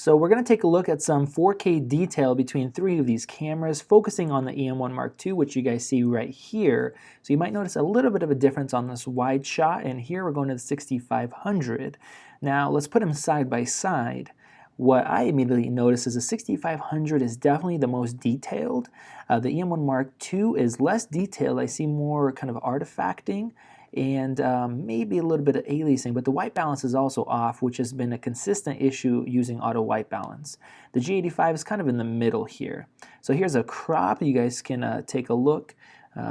So we're going to take a look at some 4K detail between three of these cameras, focusing on the E-M1 Mark II, which you guys see right here. So you might notice a little bit of a difference on this wide shot, and here we're going to the 6500. Now let's put them side by side. What I immediately notice is the 6500 is definitely the most detailed. The E-M1 Mark II is less detailed. I see more kind of artifacting and maybe a little bit of aliasing, but the white balance is also off, which has been a consistent issue using auto white balance. The G85 is kind of in the middle here. So here's a crop. You guys can take a look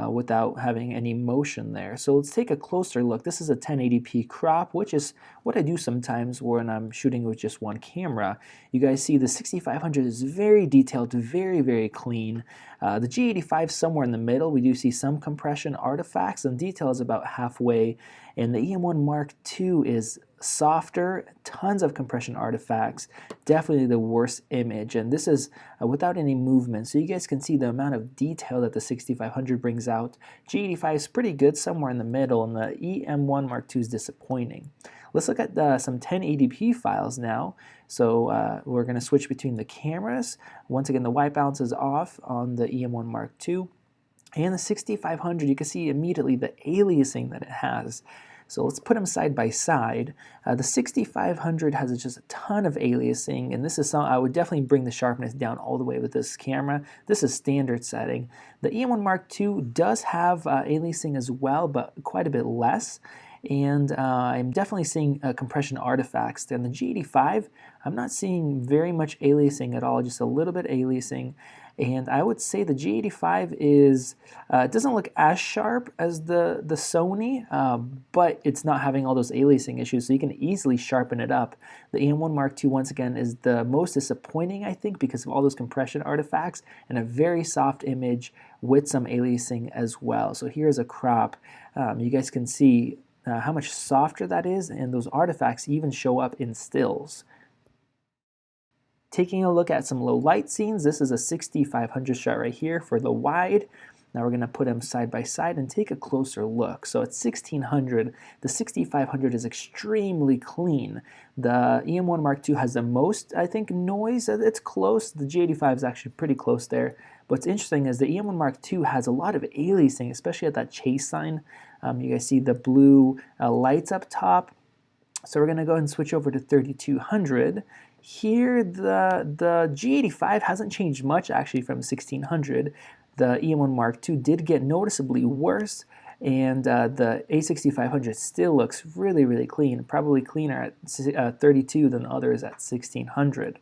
without having any motion there. So let's take a closer look. This is a 1080p crop, which is what I do sometimes when I'm shooting with just one camera. You guys see the 6500 is very detailed, very, very clean. The G85 somewhere in the middle. We do see some compression artifacts, and detail is about halfway. And the E-M1 Mark II is softer, tons of compression artifacts, definitely the worst image, and this is without any movement, so you guys can see the amount of detail that the 6500 brings out. G85 is pretty good, somewhere in the middle, and the E-M1 Mark II is disappointing. Let's look at some 1080p files now. So we're going to switch between the cameras. Once again, the white balance is off on the E-M1 Mark II, and the 6500, you can see immediately the aliasing that it has. So let's put them side by side. The 6500 has just a ton of aliasing, and this is something I would definitely bring the sharpness down all the way with this camera. This is standard setting. The E-M1 Mark II does have aliasing as well, but quite a bit less. And I'm definitely seeing compression artifacts. And the G85, I'm not seeing very much aliasing at all, just a little bit aliasing. And I would say the G85 is doesn't look as sharp as the Sony, but it's not having all those aliasing issues, so you can easily sharpen it up. The E-M1 Mark II, once again, is the most disappointing, I think, because of all those compression artifacts and a very soft image with some aliasing as well. So here's a crop. You guys can see how much softer that is, and those artifacts even show up in stills. Taking a look at some low light scenes, this is a 6500 shot right here for the wide. Now we're going to put them side by side and take a closer look. So at 1600, the 6500 is extremely clean. The E-M1 Mark II has the most, I think, noise. It's close. The G85 is actually pretty close there. What's interesting is the E-M1 Mark II has a lot of aliasing, especially at that chase sign. You guys see the blue lights up top. So we're going to go ahead and switch over to 3200. Here, the G85 hasn't changed much actually from 1600. The E-M1 Mark II did get noticeably worse, and the a6500 still looks really, really clean, probably cleaner at 32 than others at 1600.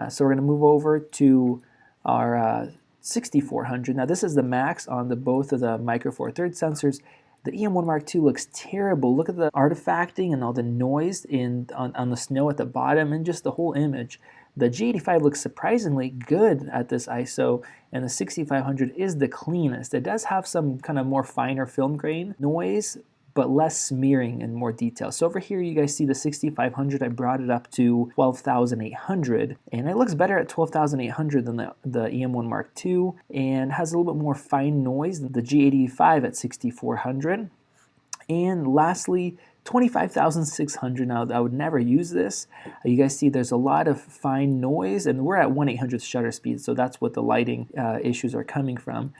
So we're going to move over to our 6400. Now this is the max on both of the Micro Four Thirds sensors. The E-M1 Mark II looks terrible. Look at the artifacting and all the noise on the snow at the bottom and just the whole image. The G85 looks surprisingly good at this ISO, and the 6500 is the cleanest. It does have some kind of more finer film grain noise, but less smearing and more detail. So over here you guys see the 6500, I brought it up to 12,800, and it looks better at 12,800 than the E-M1 Mark II, and has a little bit more fine noise than the G85 at 6400. And lastly, 25,600. Now I would never use this. You guys see there's a lot of fine noise, and we're at 1/800th shutter speed, so that's what the lighting issues are coming from.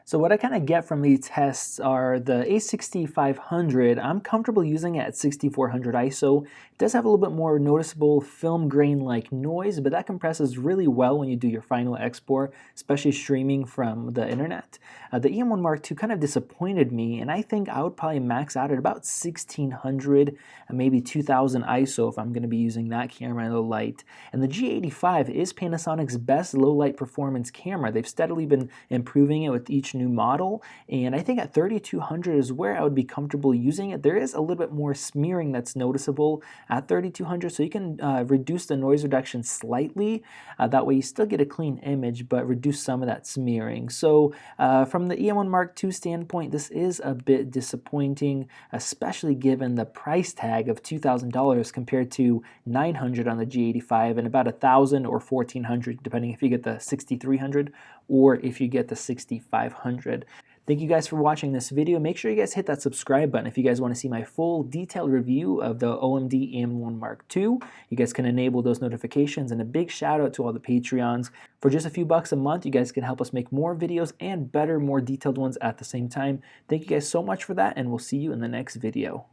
So what I kind of get from these tests are the a6500, I'm comfortable using it at 6400 ISO. It does have a little bit more noticeable film grain-like noise, but that compresses really well when you do your final export, especially streaming from the internet. The E-M1 Mark II kind of disappointed me, and I think I would probably max out at about 1600, maybe 2000 ISO if I'm going to be using that camera in low light. And the G85 is Panasonic's best low light performance camera. They've steadily been improving it with each new model, and I think at 3200 is where I would be comfortable using it. There is a little bit more smearing that's noticeable at 3200, so you can reduce the noise reduction slightly. That way you still get a clean image, but reduce some of that smearing. So from the E-M1 Mark II standpoint, this is a bit disappointing, especially given the price tag of $2,000 compared to $900 on the G85 and about $1,000 or $1,400, depending if you get the 6300 or if you get the 6500. Thank you guys for watching this video. Make sure you guys hit that subscribe button if you guys want to see my full detailed review of the OMD E-M1 Mark II. You guys can enable those notifications, and a big shout out to all the Patreons. For just a few bucks a month, you guys can help us make more videos and better, more detailed ones at the same time. Thank you guys so much for that, and we'll see you in the next video.